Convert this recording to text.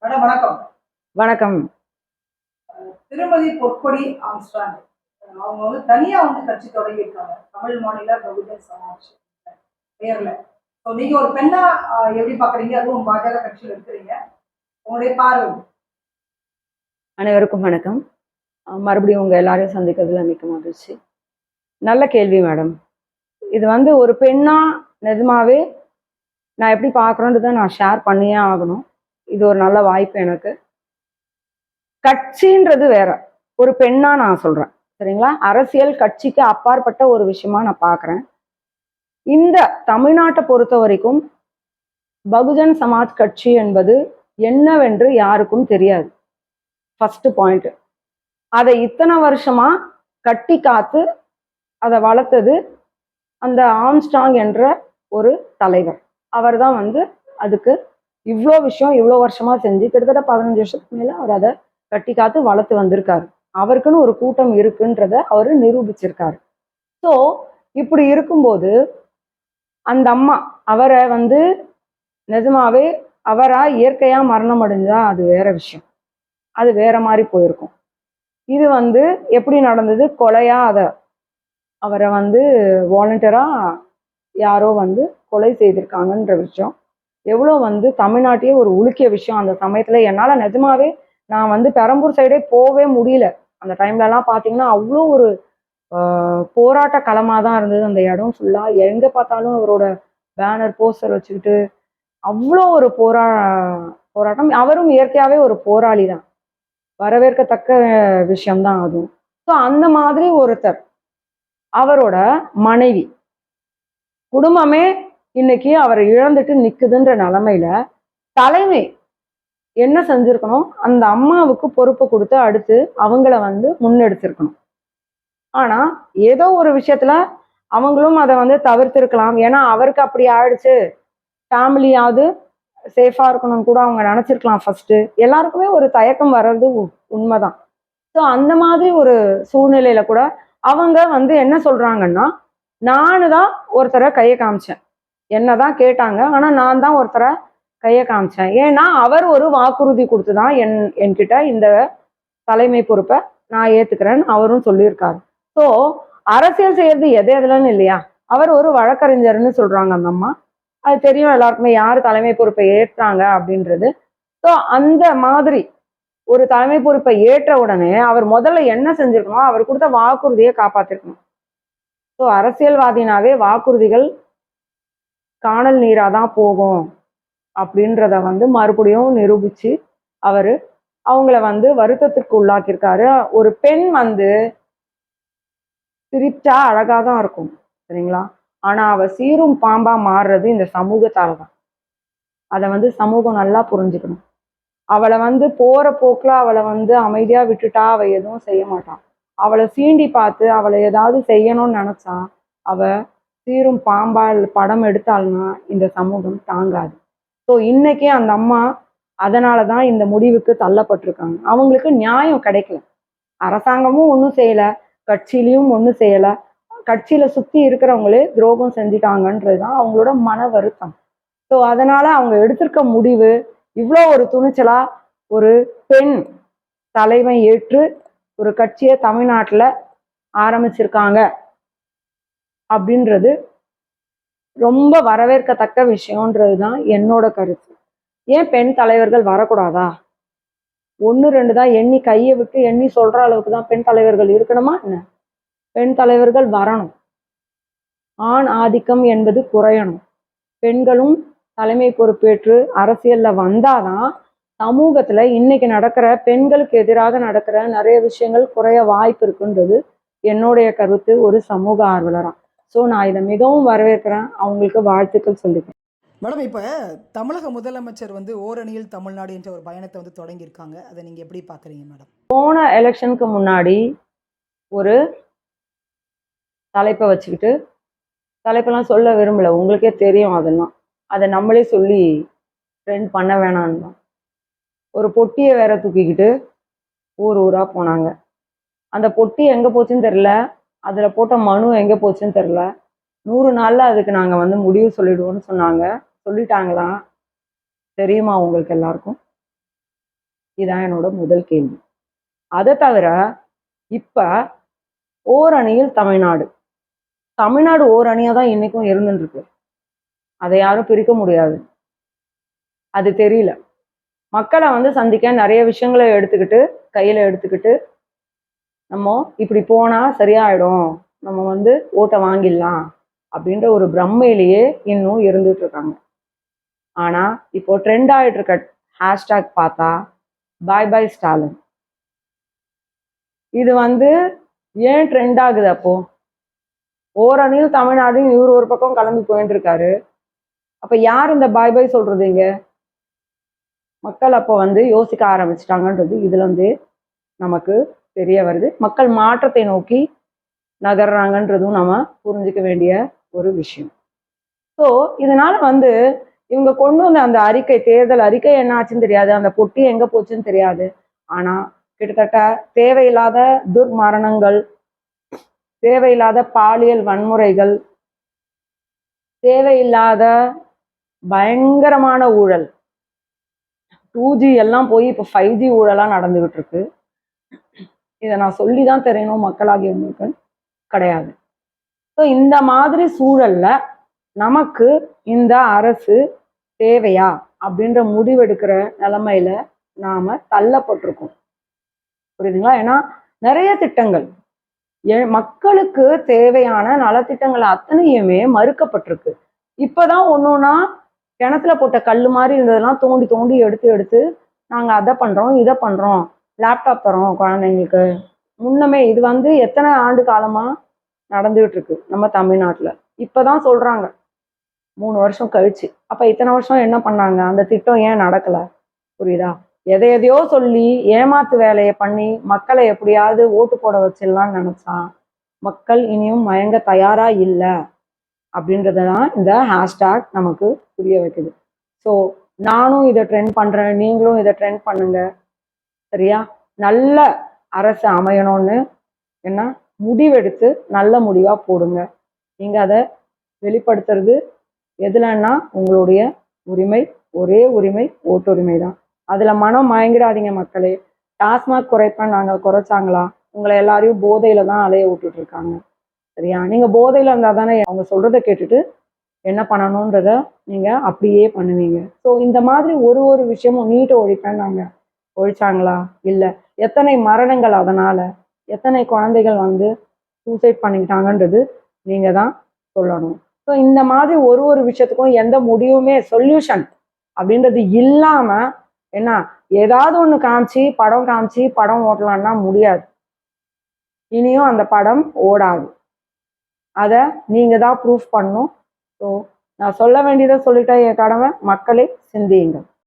Madam வணக்கம். வணக்கம். திருமதி பொற்கொடி ஆம்ஸ்ட்ராங் அவங்க தனியா கட்சி தொடங்கியிருக்காங்க. தமிழ் மாநில பகுஜன் சமாஜ் பேர்ல. நீங்க ஒரு பெண்ணா எப்படி பாக்குறீங்க? அதுவும் பாஜக கட்சியில் இருக்கிறீங்க. உங்களுடைய பார்வை. அனைவருக்கும் வணக்கம். மறுபடியும் உங்க எல்லாரையும் சந்திக்கிறதுல மிக்க மகிழ்ச்சி. நல்ல கேள்வி மேடம். இது ஒரு பெண்ணா நிஜமாவே நான் எப்படி பார்க்குறோன்றதை நான் ஷேர் பண்ணியே ஆகணும். இது ஒரு நல்ல வாய்ப்பு எனக்கு. கட்சின்றது வேற, ஒரு பெண்ணா நான் சொல்றேன், சரிங்களா? அரசியல் கட்சிக்கு அப்பாற்பட்ட ஒரு விஷயமா நான் பார்க்குறேன். இந்த தமிழ்நாட்டை பொறுத்த வரைக்கும் பகுஜன் சமாஜ் கட்சி என்பது என்னவென்று யாருக்கும் தெரியாது. First point. அதை இத்தனை வருஷமா கட்டி காத்து அதை வளர்த்தது அந்த ஆம்ஸ்ட்ராங் என்ற ஒரு தலைவர். அவர் தான் அதுக்கு இவ்வளோ விஷயம் இவ்வளோ வருஷமா செஞ்சு கிட்டத்தட்ட 15 வருஷத்துக்கு மேலே அவர் அதை கட்டி காத்து வளர்த்து வந்திருக்காரு. அவருக்குன்னு ஒரு கூட்டம் இருக்குன்றத அவர் நிரூபிச்சிருக்காரு. ஸோ இப்படி இருக்கும்போது அந்த அம்மா அவரை நிஜமாவே அவரா இயற்கையா மரணம் அடைஞ்சா அது வேற விஷயம், அது வேற மாதிரி போயிருக்கும். இது எப்படி நடந்தது? கொலையா அவரை வாலண்டியரா யாரோ கொலை செய்திருக்காங்கன்ற விஷயம் எவ்வளோ தமிழ்நாட்டையே ஒரு உலுக்கிய விஷயம். அந்த சமயத்துல என்னால நிஜமாவே நான் பெரம்பூர் சைடே போவே முடியல. அந்த டைம்லலாம் பார்த்தீங்கன்னா அவ்வளோ ஒரு போராட்ட களமாக தான் இருந்தது அந்த இடம் ஃபுல்லா. எங்க பார்த்தாலும் அவரோட பேனர் போஸ்டர் வச்சுக்கிட்டு அவ்வளோ ஒரு போராட்டம். அவரும் இயற்கையாவே ஒரு போராளி தான், வரவேற்கத்தக்க விஷயம்தான் அதுவும். ஸோ அந்த மாதிரி ஒருத்தர், அவரோட மனைவி, குடும்பமே இன்னைக்கு அவரை இழந்துட்டு நிக்குதுன்ற நிலைமையில தலைமை என்ன செஞ்சிருக்கணும்? அந்த அம்மாவுக்கு பொறுப்பு கொடுத்து அடுத்து அவங்கள முன்னெடுத்திருக்கணும். ஆனா ஏதோ ஒரு விஷயத்துல அவங்களும் அதை தவிர்த்திருக்கலாம். ஏன்னா அவருக்கு அப்படி ஆயிடுச்சு, ஃபேமிலியாவது சேஃபா இருக்கணும்னு கூட அவங்க நினைச்சிருக்கலாம். ஃபர்ஸ்ட் எல்லாருக்குமே ஒரு தயக்கம் வர்றது உண்மைதான். ஸோ அந்த மாதிரி ஒரு சூழ்நிலையில கூட அவங்க என்ன சொல்றாங்கன்னா, நானு தான் ஒருத்தரை கையை காமிச்சேன், என்னதான் கேட்டாங்க, ஆனா நான் தான் ஒருத்தரை கையை காமிச்சேன். ஏன்னா அவர் ஒரு வாக்குறுதி கொடுத்துதான் என்கிட்ட இந்த தலைமை பொறுப்பை நான் ஏத்துக்கிறேன்னு அவரும் சொல்லியிருக்காரு. ஸோ அரசியல் செய்யறது எதுலன்னு இல்லையா? அவர் ஒரு வழக்கறிஞர்னு சொல்றாங்க அந்த அம்மா. அது தெரியும் எல்லாருக்குமே யாரு தலைமை பொறுப்பை ஏற்றாங்க அப்படின்றது. ஸோ அந்த மாதிரி ஒரு தலைமை பொறுப்பை ஏற்ற உடனே அவர் முதல்ல என்ன செஞ்சிருக்கணும்? அவர் கொடுத்த வாக்குறுதியை காப்பாத்திருக்கணும். ஸோ அரசியல்வாதினாவே வாக்குறுதிகள் காணல் நீராதான் போகும் அப்படின்றத மறுபடியும் நிரூபிச்சு அவரு அவங்கள வருத்தத்திற்கு உள்ளாக்கியிருக்காரு. ஒரு பெண் சிரிச்சா அழகாதான் இருக்கும், சரிங்களா? ஆனா அவ சீரும் பாம்பா மாறுறது இந்த சமூகத்தால தான். அதை சமூகம் நல்லா புரிஞ்சுக்கணும். அவளை போற போக்குல அவளை அமைதியா விட்டுட்டா அவ எதுவும் செய்ய மாட்டான். அவளை சீண்டி பார்த்து அவளை ஏதாவது செய்யணும்னு நினைச்சா அவ சீரும் பாம்பா படம் எடுத்தாள்னா இந்த சமூகம் தாங்காது. ஸோ இன்னைக்கே அந்த அம்மா அதனாலதான் இந்த முடிவுக்கு தள்ளப்பட்டிருக்காங்க. அவங்களுக்கு நியாயம் கிடைக்கல. அரசாங்கமும் ஒன்றும் செய்யல, கட்சியிலையும் ஒன்றும் செய்யல, கட்சியில சுத்தி இருக்கிறவங்களே துரோகம் செஞ்சுட்டாங்கன்றதுதான் அவங்களோட மன வருத்தம். ஸோ அதனால அவங்க எடுத்திருக்க முடிவு, இவ்வளோ ஒரு துணிச்சலா ஒரு பெண் தலைமை ஏற்று ஒரு கட்சியை தமிழ்நாட்டில் ஆரம்பிச்சிருக்காங்க அப்படின்றது ரொம்ப வரவேற்கத்தக்க விஷயம்ன்றது தான் என்னோட கருத்து. ஏன் பெண் தலைவர்கள் வரக்கூடாதா? 1 2 தான் எண்ணி கையை விட்டு எண்ணி சொல்ற அளவுக்கு தான் பெண் தலைவர்கள் இருக்கணுமா என்ன? பெண் தலைவர்கள் வரணும். ஆண் ஆதிக்கம் என்பது குறையணும். பெண்களும் தலைமை பொறுப்பேற்று அரசியல்ல வந்தாதான் சமூகத்துல இன்னைக்கு நடக்கிற பெண்களுக்கு எதிராக நடக்கிற நிறைய விஷயங்கள் குறைய வாய்ப்பு இருக்குன்றது என்னுடைய கருத்து ஒரு சமூக ஆர்வலரா. ஸோ நான் இதை மிகவும் வரவேற்கிறேன், அவங்களுக்கு வாழ்த்துக்கள் சொல்லிக்கிறேன். மேடம், இப்போ தமிழக முதலமைச்சர் ஓரணியில் தமிழ்நாடு என்ற ஒரு பயணத்தை தொடங்கியிருக்காங்க. அதை நீங்க எப்படி பாக்குறீங்க மேடம்? போன எலெக்ஷனுக்கு முன்னாடி ஒரு தலைப்பை வச்சுக்கிட்டு, தலைப்பெல்லாம் சொல்ல விரும்பல, உங்களுக்கே தெரியும் அதெல்லாம், அதை நம்மளே சொல்லி ட்ரெண்ட் பண்ண வேணான்னு தான். ஒரு பொட்டியை வேற தூக்கிக்கிட்டு ஊர் ஊரா போனாங்க. அந்த பொட்டி எங்க போச்சுன்னு தெரியல, அதுல போட்ட மனு எங்க போச்சுன்னு தெரியல. 100 நாள்ல அதுக்கு நாங்க முடிவு சொல்லிடுவோம்னு சொன்னாங்க. சொல்லிட்டாங்களா? தெரியுமா உங்களுக்கு எல்லாருக்கும்? இதான் என்னோட முதல் கேள்வி. அதை தவிர இப்ப ஓரணியில் தமிழ்நாடு, தமிழ்நாடு ஓரணியா தான் இன்னைக்கும் இருந்துட்டு இருக்கு. அதை யாரும் பிரிக்க முடியாது. அது தெரியல. மக்களை வந்து சந்திக்க நிறைய விஷயங்களை கையில எடுத்துக்கிட்டு நம்ம இப்படி போனா சரியாயிடும், நம்ம வந்து ஓட்டை வாங்கிடலாம் அப்படின்ற ஒரு பிரம்மையிலேயே இன்னும் இருந்துட்டு இருக்காங்க. ஆனா இப்போ ட்ரெண்ட் ஆயிட்டு இருக்க ஹேஷ்டாக் பார்த்தா பாய் பாய் ஸ்டாலின். இது வந்து ஏன் ட்ரெண்ட் ஆகுது? அப்போ ஓரணியில் தமிழ்நாடுன்னு இவர் ஒரு பக்கம் கிளம்பி போயிட்டு இருக்காரு. அப்ப யார் இந்த பாய் பாய் சொல்றது? இங்க மக்கள் அப்போ வந்து யோசிக்க ஆரம்பிச்சிட்டாங்கன்றது இதுல வந்து நமக்கு தெரிய வருது. மக்கள் மாற்றத்தை நோக்கி நகர்றாங்கன்றதும் நம்ம புரிஞ்சுக்க வேண்டிய ஒரு விஷயம். ஸோ இதனால வந்து இவங்க கொண்டு வந்த அந்த அறிக்கை, தேர்தல் அறிக்கை என்ன ஆச்சுன்னு தெரியாது, அந்த பொட்டி எங்க போச்சுன்னு தெரியாது. ஆனா கிட்டத்தட்ட தேவையில்லாத துர்மரணங்கள், தேவையில்லாத பாலியல் வன்முறைகள், தேவையில்லாத பயங்கரமான ஊழல், 2G எல்லாம் போய் இப்போ 5G ஊழலா நடந்துகிட்டு இருக்கு. இதை நான் சொல்லிதான் தெரியணும் மக்களாகியவங்களுக்கு கிடையாது. ஸோ இந்த மாதிரி சூழல்ல நமக்கு இந்த அரசு தேவையா அப்படின்ற முடிவெடுக்கிற நிலைமையில நாம தள்ளப்பட்டிருக்கோம். புரியுதுங்களா? ஏன்னா நிறைய திட்டங்கள், மக்களுக்கு தேவையான நலத்திட்டங்கள் அத்தனையுமே மறுக்கப்பட்டிருக்கு. இப்பதான் ஒன்னொன்னா கிணத்துல போட்ட கல் மாதிரி இருந்ததெல்லாம் தோண்டி தோண்டி எடுத்து நாங்க அதை பண்றோம், இதை பண்றோம், லேப்டாப் தரோம் குழந்தைங்களுக்கு. முன்னமே இது வந்து எத்தனை ஆண்டு காலமா நடந்துகிட்டு இருக்கு நம்ம தமிழ்நாட்டுல. இப்பதான் சொல்றாங்க 3 வருஷம் கழிச்சு. அப்ப இத்தனை வருஷம் என்ன பண்ணாங்க? அந்த திட்டம் ஏன் நடக்கல? புரியுதா? எதையோ சொல்லி ஏமாத்து வேலையை பண்ணி மக்களை எப்படியாவது ஓட்டு போட வச்சிடலாம்னு நினைச்சா மக்கள் இனியும் மயங்க தயாரா இல்லை அப்படின்றதான் இந்த ஹேஷ்டாக் நமக்கு புரிய வைக்குது. ஸோ நானும் இதை ட்ரெண்ட் பண்றேன், நீங்களும் இதை ட்ரெண்ட் பண்ணுங்க. சரியா? நல்ல அரசு அமையணும்னு என்ன முடிவெடுத்து நல்ல முடிவா போடுங்க. நீங்க அதை வெளிப்படுத்துறது எதுலன்னா உங்களுடைய உரிமை, ஒரே உரிமை ஓட்டுரிமை தான். அதுல மனம் மயங்கிடாதீங்க மக்களே. டாஸ்மாக் குறைப்பேன் நாங்க குறைச்சாங்களா? உங்களை எல்லாரையும் போதையில தான் அலைய விட்டுட்டு இருக்காங்க. சரியா? நீங்க போதையில இருந்தா தானே அவங்க சொல்றதை கேட்டுட்டு என்ன பண்ணணும்ன்றத நீங்க அப்படியே பண்ணுவீங்க. ஸோ இந்த மாதிரி ஒரு விஷயமும் நீட்டை ஒழிப்பேன் நாங்க ஒழிச்சாங்களா? இல்லை. எத்தனை மரணங்கள் அதனால, எத்தனை குழந்தைகள் வந்து சூசைட் பண்ணிக்கிட்டாங்கன்றது நீங்க தான் சொல்லணும். ஸோ இந்த மாதிரி ஒரு விஷயத்துக்கும் எந்த முடிவுமே சொல்யூஷன் அப்படின்றது இல்லாம என்ன ஏதாவது ஒன்று காமிச்சு படம் ஓட்டலான்னா முடியாது. இனியும் அந்த படம் ஓடாது. அதை நீங்க தான் ப்ரூஃப் பண்ணணும். ஸோ நான் சொல்ல வேண்டியதை சொல்லிட்டேன். என் கடமை. மக்களை சிந்தியுங்கள்.